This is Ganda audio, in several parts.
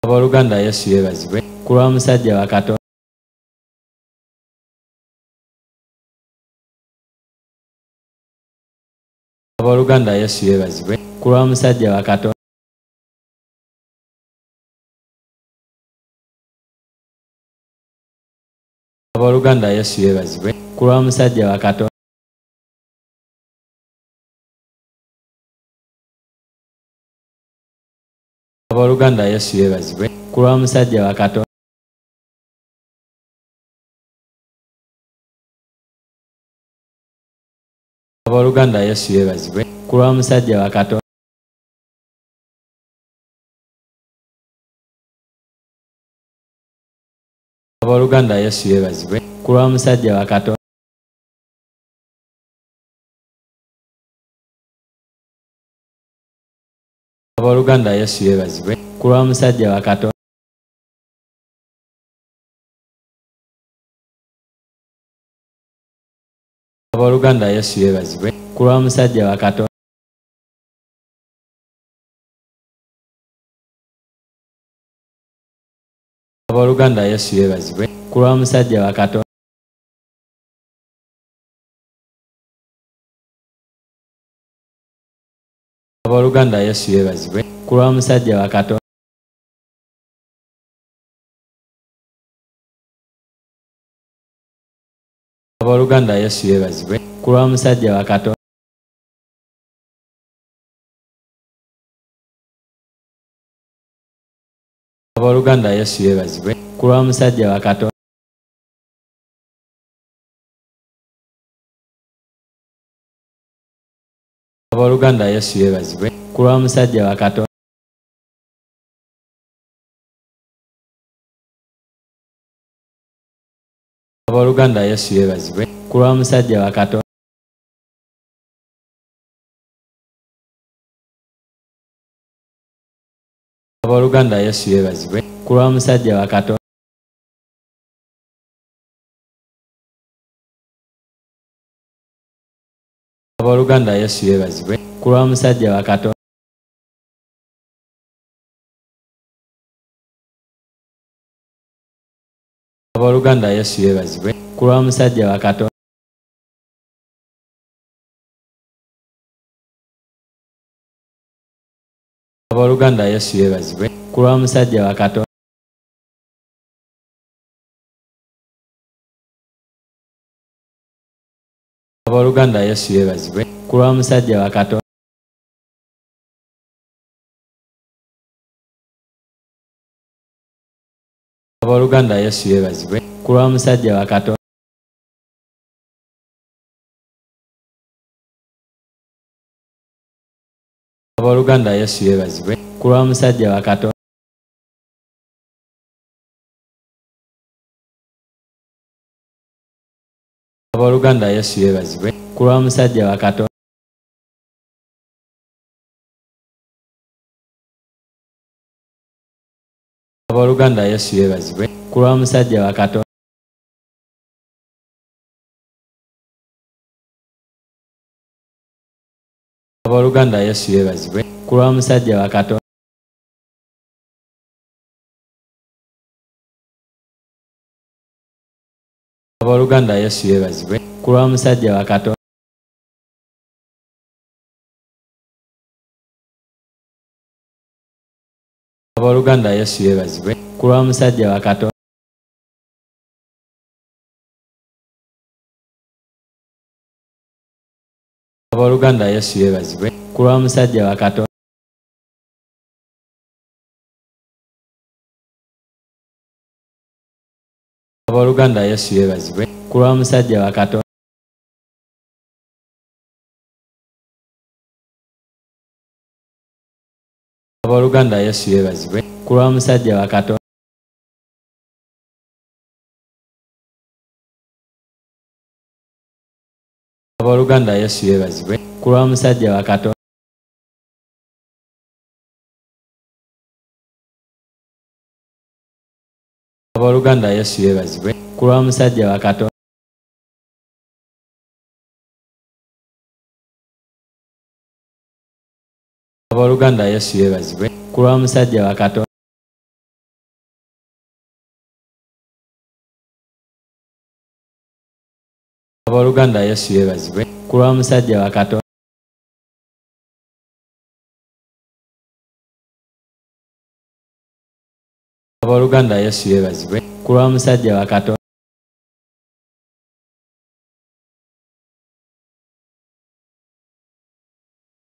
Abooluganda Yesu yeebazibwe ku lwa musajja wa Katonda. Abooluganda Yesu yeebazibwe ku lwa musajja wa Katonda. Abooluganda Yesu yeebazibwe ku lwa musajja wa Katonda. Abooluganda Yesu yeebazibwe ku lwa musajja wa Katonda. Abooluganda Yesu yeebazibwe ku lwa musajja wa Katonda. Abooluganda Yesu yeebazibwe ku lwa musajja wa Katonda. Abooluganda Yesu yeebazibwe ku lwa musajja wa Katonda. Abooluganda Yesu yeebazibwe ku lwa musajja wa Katonda. Abooluganda Yesu yeebazibwe ku lwa musajja wa Katonda. Abooluganda Yesu yeebazibwe ku lwa musajja wa Katonda. Abooluganda Yesu yeebazibwe ku lwa musajja wa Katonda. Abooluganda Yesu yeebazibwe ku lwa musajja wa Katonda. Abooluganda Yesu yeebazibwe ku lwa musajja wa Katonda. Abooluganda Yesu yeebazibwe ku lwa musajja wa Katonda. Abooluganda Yesu yeebazibwe ku lwa musajja wa Katonda. Abooluganda Yesu yeebazibwe ku lwa musajja wa Katonda. Abooluganda Yesu yeebazibwe ku lwa musajja wa Katonda. Abooluganda Yesu yeebazibwe ku lwa musajja wa Katonda. Abooluganda Yesu yeebazibwe ku lwa musajja wa Katonda. Abooluganda Yesu yeebazibwe ku lwa musajja wa Katonda. Abooluganda Yesu yeebazibwe ku lwa musajja wa Katonda. Abooluganda Yesu yeebazibwe ku lwa musajja wa Katonda. Abooluganda Yesu yeebazibwe ku lwa musajja wa Katonda. Abooluganda Yesu yeebazibwe ku lwa musajja wa Katonda. Abooluganda Yesu yeebazibwe ku lwa musajja wa Katonda. Abooluganda Yesu yeebazibwe ku lwa musajja wa Katonda. Abooluganda Yesu yeebazibwe ku lwa musajja wa Katonda. Abooluganda Yesu yeebazibwe ku lwa musajja wa Katonda. Abooluganda Yesu yeebazibwe ku lwa musajja wa Katonda. Abooluganda Yesu yeebazibwe ku lwa musajja wa Katonda. Abooluganda Yesu yeebazibwe ku lwa musajja wa Katonda. Abooluganda Yesu yeebazibwe ku lwa musajja wa Katonda. Abooluganda Yesu yeebazibwe ku lwa musajja wa Katonda. Abooluganda Yesu yeebazibwe ku lwa musajja wa Katonda.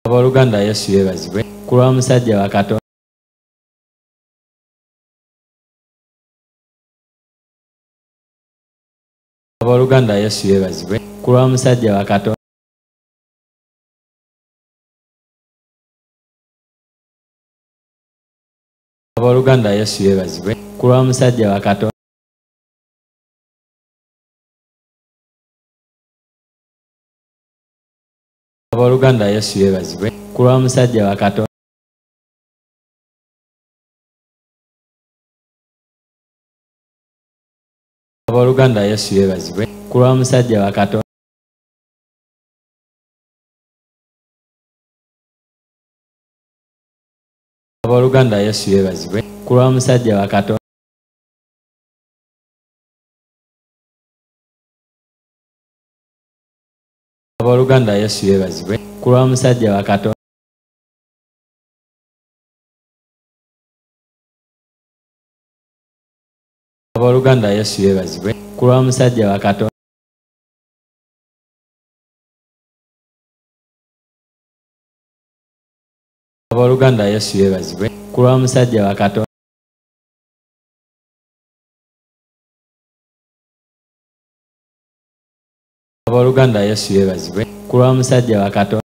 Abooluganda Yesu yeebazibwe ku lwa musajja wa Katonda. Abooluganda Yesu yeebazibwe ku lwa musajja wa Katonda. Abooluganda Yesu yeebazibwe ku lwa musajja wa Katonda. Abooluganda Yesu yeebazibwe ku lwa musajja wa Katonda. Abooluganda Yesu yeebazibwe ku lwa musajja wa Katonda. Abooluganda Yesu yeebazibwe ku lwa musajja wa Katonda. Abooluganda Yesu yeebazibwe ku lwa musajja wa Katonda. Abooluganda Yesu yeebazibwe ku lwa musajja wa Katonda. Abooluganda Yesu yeebazibwe ku lwa musajja wa Katonda. Abooluganda Yesu yeebazibwe ku lwa musajja wa Katonda.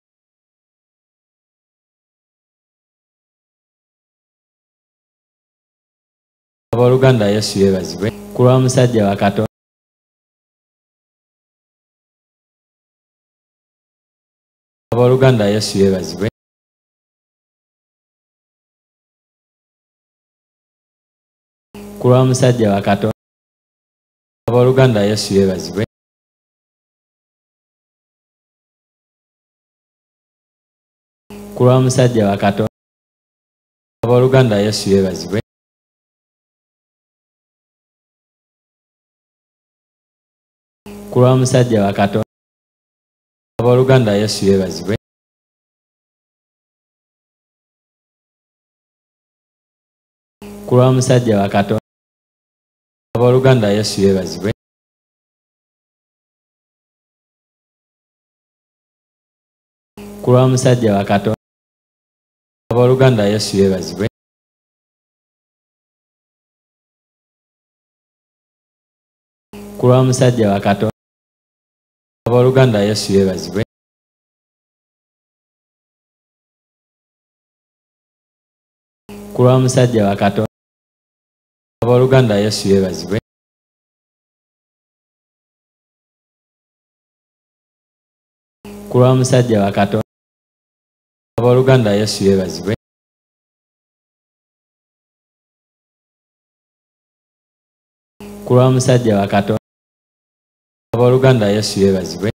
Abooluganda Yesu yeebazibwe ku lwa musajja wa Katonda. Abooluganda Yesu yeebazibwe ku lwa musajja wa Katonda. Abooluganda Yesu yeebazibwe ku lwa musajja wa Katonda. Abooluganda Yesu yeebazibwe ku lwa musajja wa Katonda. Abooluganda Yesu yeebazibwe ku lwa musajja wa Katonda. Abooluganda Yesu yeebazibwe ku lwa musajja wa Katonda. Abooluganda Yesu yeebazibwe ku lwa musajja wa Katonda. Abooluganda Yesu yeebazibwe ku lwa musajja wa Katonda. Abooluganda Yesu yeebazibwe ku lwa musajja wa Katonda. Abooluganda Yesu yeebazibwe ku lwa musajja wa Katonda. Abooluganda Yesu yeebazibwe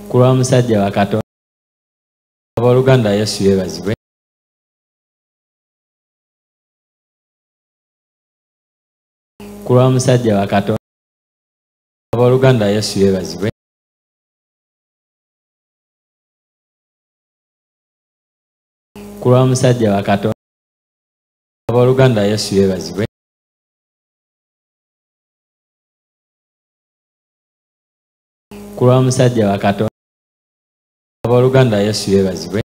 ku lwa musajja wa Katonda. Abooluganda Yesu yeebazibwe ku lwa musajja wa Katonda. Abooluganda Yesu yeebazibwe ku lwa musajja wa Katonda. Abooluganda Yesu yeebazibwe ku lwa musajja wa Katonda. Abooluganda Yesu yeebazibwe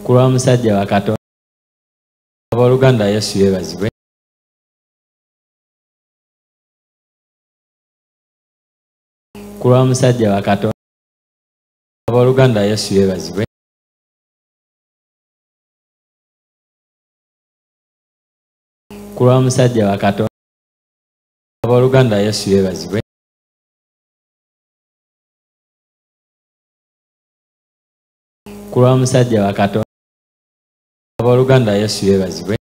ku lwa musajja wa Katonda. Abooluganda Yesu yeebazibwe ku lwa musajja wa Katonda. Abooluganda Yesu yeebazibwe ku lwa musajja wa Katonda. Abooluganda Yesu yeebazibwe ku lwa musajja wa Katonda. Abooluganda Yesu yeebazibwe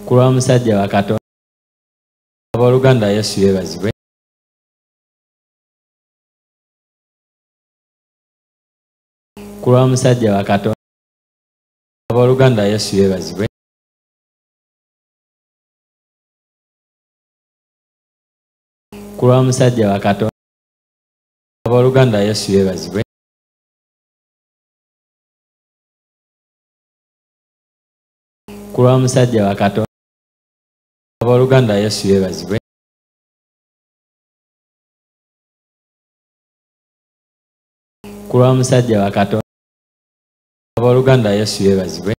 ku lwa musajja wa Katonda. Abooluganda Yesu yeebazibwe ku lwa musajja wa Katonda. Abooluganda Yesu yeebazibwe. Ku lwa musajja wa Katonda. Abooluganda Yesu yeebazibwe. Ku lwa musajja wa Katonda. Abooluganda Yesu yeebazibwe. Ku lwa musajja wa Katonda. Abooluganda Yesu yeebazibwe.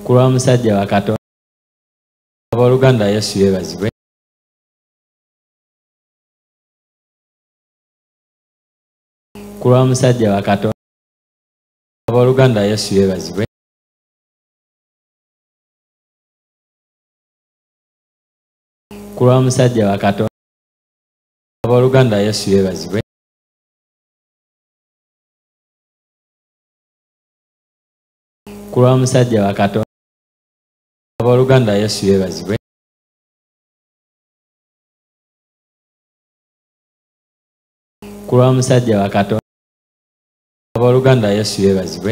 Ku lwa musajja wa Katonda. Abooluganda Yesu yeebazibwe. Ku lwa musajja wa Katonda. Abooluganda Yesu yeebazibwe. Ku lwa musajja wa Katonda. Abooluganda Yesu yeebazibwe. Ku lwa musajja wa Katonda. Abooluganda Yesu yeebazibwe. Ku lwa musajja wa Katonda. Abooluganda Yesu yeebazibwe.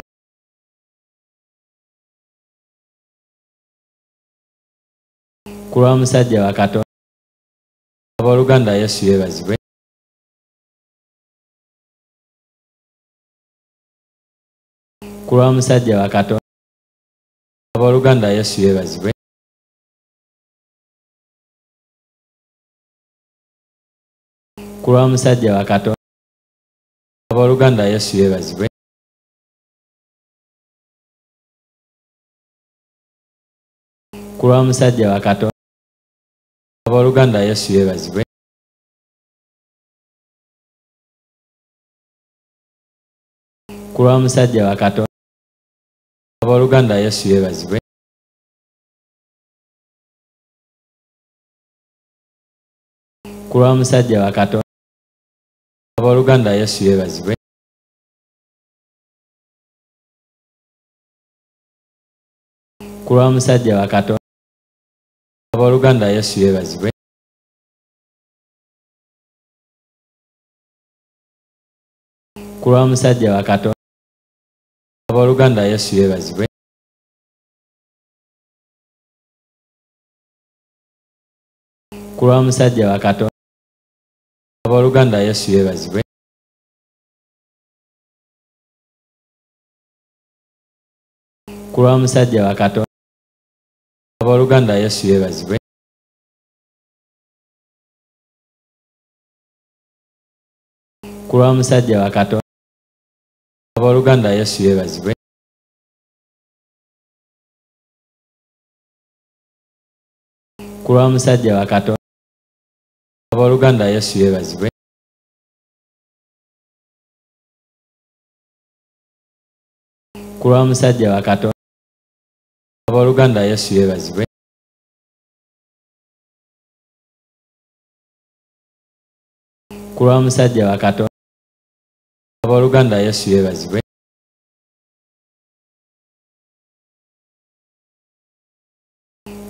Ku lwa musajja wa Katonda. Abooluganda Yesu yeebazibwe. Ku lwa musajja wa Katonda. Abooluganda Yesu yeebazibwe. Ku lwa musajja wa Katonda. Abooluganda Yesu yeebazibwe. Ku lwa musajja wa Katonda. Abooluganda Yesu yeebazibwe. Ku lwa musajja wa Katonda. Abooluganda Yesu yeebazibwe. Ku lwa musajja wa Katonda. Abooluganda Yesu yeebazibwe. Ku lwa musajja wa Katonda. Abooluganda Yesu yeebazibwe. Ku lwa musajja wa Katonda. Abooluganda Yesu yeebazibwe. Ku lwa musajja wa Katonda. Abooluganda Yesu yeebazibwe. Ku lwa musajja wa Katonda. Abooluganda Yesu yeebazibwe. Ku lwa musajja wa Katonda. Abooluganda Yesu yeebazibwe. Ku lwa musajja wa Katonda. Abooluganda Yesu yeebazibwe. Ku lwa musajja wa Katonda. Abooluganda Yesu yeebazibwe. Ku lwa musajja wa Katonda. Abooluganda Yesu yeebazibwe. Ku lwa musajja wa Katonda. Abooluganda Yesu yeebazibwe.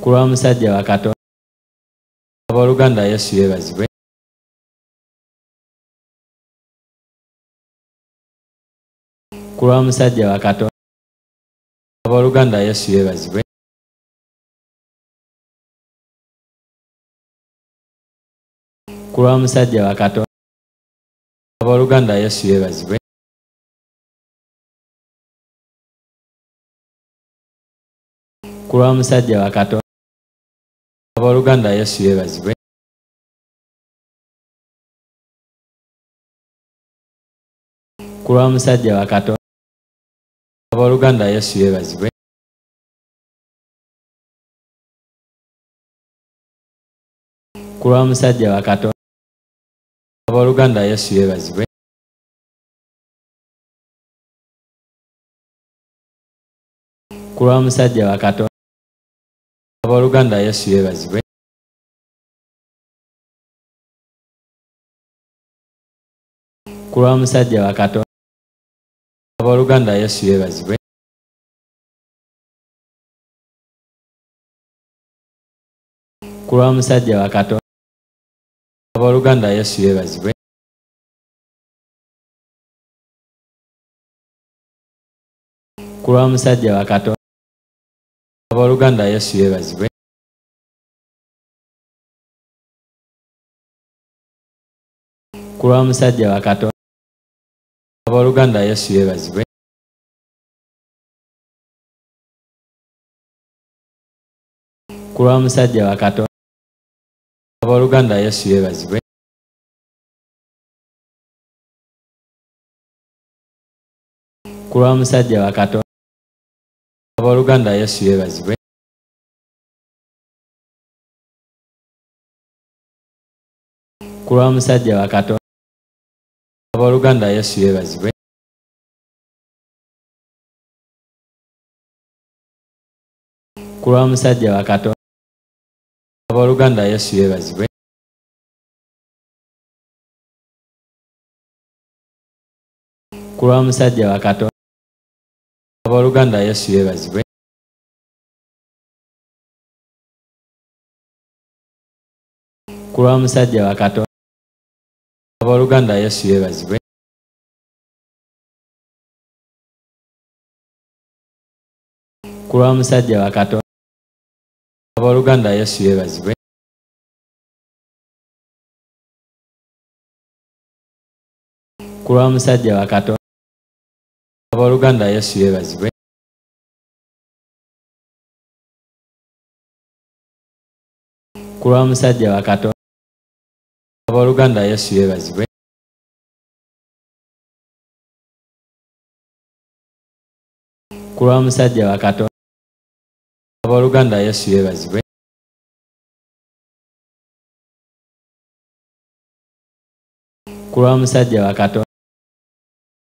Ku lwa musajja wa Katonda. Abooluganda Yesu yeebazibwe. Ku lwa musajja wa Katonda. Abooluganda Yesu yeebazibwe. Ku lwa musajja wa Katonda. Abooluganda Yesu yeebazibwe. Ku lwa musajja wa Katonda. Abooluganda Yesu yeebazibwe. Ku lwa musajja wa Katonda. Abooluganda Yesu yeebazibwe. Ku lwa musajja wa Katonda. Abooluganda Yesu yeebazibwe. Ku lwa musajja wa Katonda. Abooluganda Yesu yeebazibwe. Ku lwa musajja wa Katonda. Abooluganda Yesu yeebazibwe. Ku lwa musajja wa Katonda. Abooluganda Yesu yeebazibwe. Ku lwa musajja wa Katonda. Abooluganda Yesu yeebazibwe. Ku lwa musajja wa Katonda. Abooluganda Yesu yeebazibwe. Ku lwa musajja wa Katonda. Abooluganda Yesu yeebazibwe. Ku lwa musajja wa Katonda. Abooluganda Yesu yeebazibwe. Ku lwa musajja wa Katonda. Abooluganda Yesu yeebazibwe. Ku lwa musajja wa Katonda. Abooluganda Yesu yeebazibwe. Ku lwa musajja wa Katonda. Abooluganda Yesu yeebazibwe. Ku lwa musajja wa Katonda. Abooluganda Yesu yeebazibwe. Ku lwa musajja wa Katonda. Abooluganda Yesu yeebazibwe. Ku lwa musajja wa Katonda. Abooluganda Yesu yeebazibwe. Ku lwa musajja wa Katonda. Abooluganda Yesu yeebazibwe. Ku lwa musajja wa Katonda. Abooluganda Yesu yeebazibwe. Ku lwa musajja wa Katonda.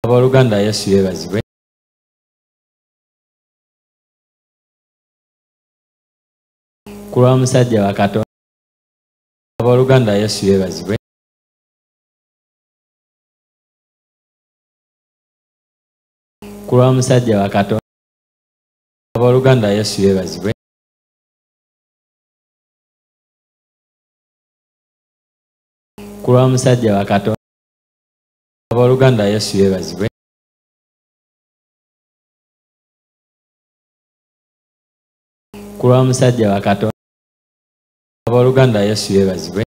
Abooluganda Yesu yeebazibwe. Ku lwa musajja wa Katonda. Abooluganda Yesu yeebazibwe. Ku lwa musajja wa Katonda. Abooluganda Yesu yeebazibwe. Ku lwa musajja wa Katonda. Abooluganda Yesu yeebazibwe. Ku lwa musajja wa Katonda. Abooluganda Yesu yeebazibwe.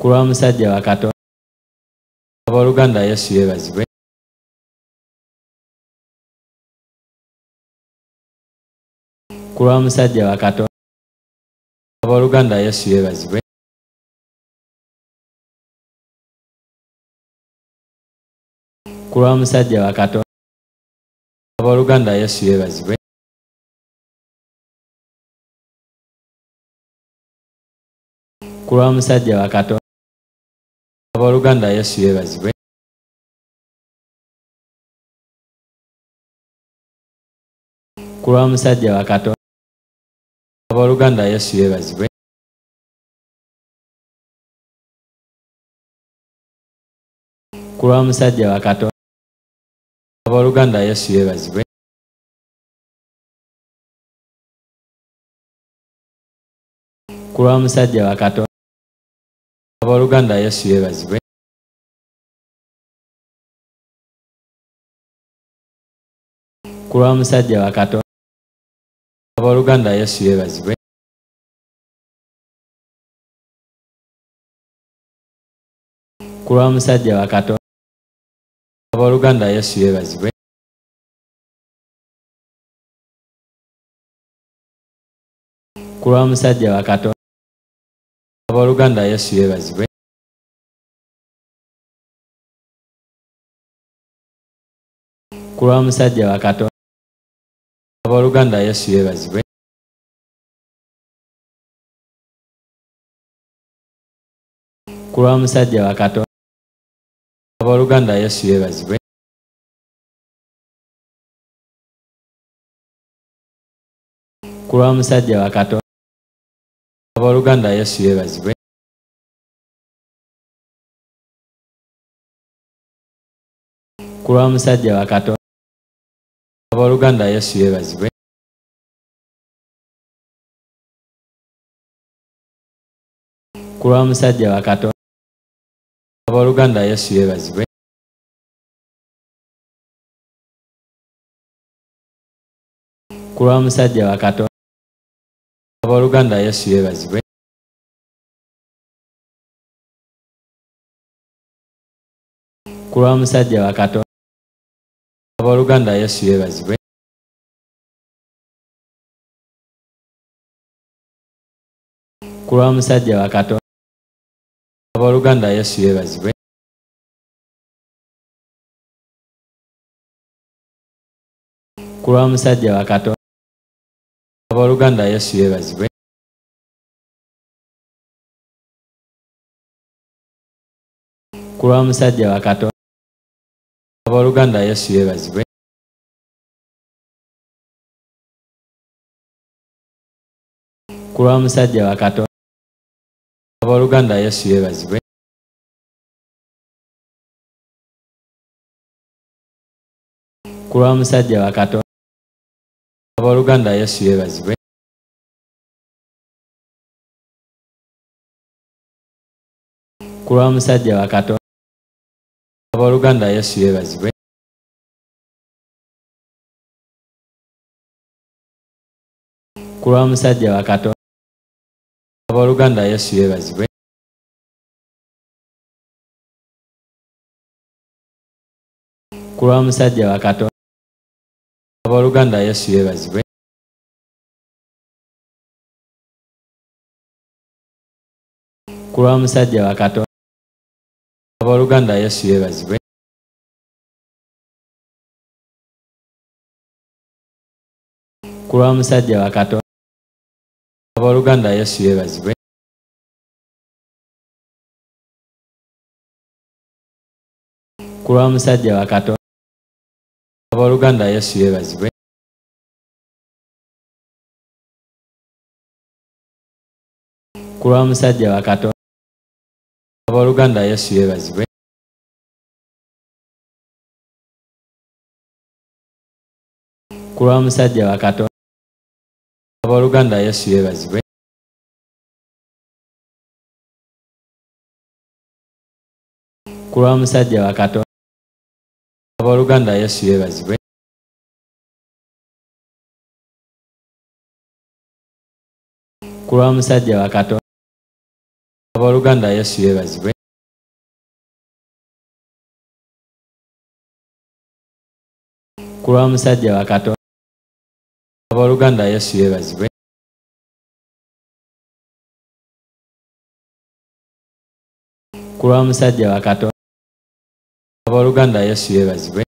Ku lwa musajja wa Katonda. Abooluganda Yesu yeebazibwe. Ku lwa musajja wa Katonda. Abooluganda Yesu yeebazibwe. Ku lwa musajja wa Katonda. Abooluganda Yesu yeebazibwe. Ku lwa musajja wa Katonda. Abooluganda Yesu yeebazibwe. Ku lwa musajja wa Katonda. Abooluganda Yesu yeebazibwe. Ku lwa musajja wa Katonda. Abooluganda Yesu yeebazibwe. Ku lwa musajja wa Katonda. Abooluganda Yesu yeebazibwe. Ku lwa musajja wa Katonda. Abooluganda Yesu yeebazibwe. Ku lwa musajja wa Katonda. Abooluganda Yesu yeebazibwe. Ku lwa musajja wa Katonda. Abooluganda Yesu yeebazibwe. Ku lwa musajja wa Katonda. Abooluganda Yesu yeebazibwe. Ku lwa musajja wa Katonda. Abooluganda Yesu yeebazibwe. Ku lwa musajja wa Katonda. Abooluganda Yesu yeebazibwe. ku lwa musajja wa Katonda. Abooluganda Yesu yeebazibwe. Ku lwa musajja wa Katonda. Abooluganda Yesu yeebazibwe. Ku lwa musajja wa Katonda. Abooluganda Yesu yeebazibwe. Ku lwa musajja wa Katonda. Abooluganda Yesu yeebazibwe. Ku lwa musajja wa Katonda. Abooluganda Yesu yeebazibwe. Ku lwa musajja wa Katonda. Abooluganda Yesu yeebazibwe. Ku lwa musajja wa Katonda. Abooluganda Yesu yeebazibwe. Ku lwa musajja wa Katonda. Abooluganda Yesu yeebazibwe. Ku lwa musajja wa Katonda. Abooluganda Yesu yeebazibwe. Ku lwa musajja wa Katonda. Abooluganda Yesu yeebazibwe. Ku lwa musajja wa Katonda. Abooluganda Yesu yeebazibwe. Ku lwa musajja wa Katonda. Abooluganda Yesu yeebazibwe. Ku lwa musajja wa Katonda. Abooluganda Yesu yeebazibwe. Ku lwa musajja wa Katonda. Abooluganda Yesu yeebazibwe. Ku lwa musajja wa Katonda. Abooluganda Yesu yeebazibwe. Ku lwa musajja wa Katonda. Abooluganda Yesu yeebazibwe. Ku lwa musajja wa Katonda. Abooluganda Yesu yeebazibwe. Ku lwa musajja wa Katonda. Abooluganda Yesu yeebazibwe. Ku lwa musajja wa Katonda. Abooluganda Yesu yeebazibwe. Ku lwa musajja wa Katonda. Abooluganda Yesu yeebazibwe. Ku lwa musajja wa Katonda. Abooluganda Yesu yeebazibwe.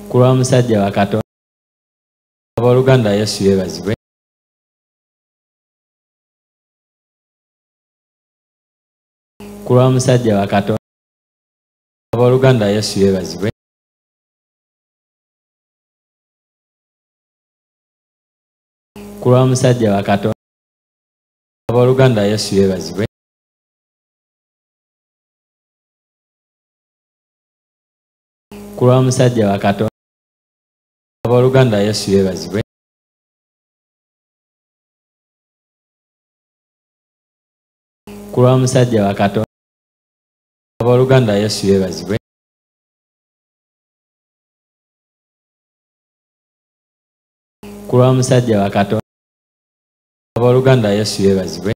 Ku lwa musajja wa Katonda. Abooluganda Yesu yeebazibwe. Ku lwa musajja wa Katonda. Abooluganda Yesu yeebazibwe. Ku lwa musajja wa Katonda. Abooluganda Yesu yeebazibwe. Ku lwa musajja wa Katonda. Abooluganda Yesu yeebazibwe. Ku lwa musajja wa Katonda. Abooluganda Yesu yeebazibwe. Ku lwa musajja wa Katonda. Abooluganda Yesu yeebazibwe.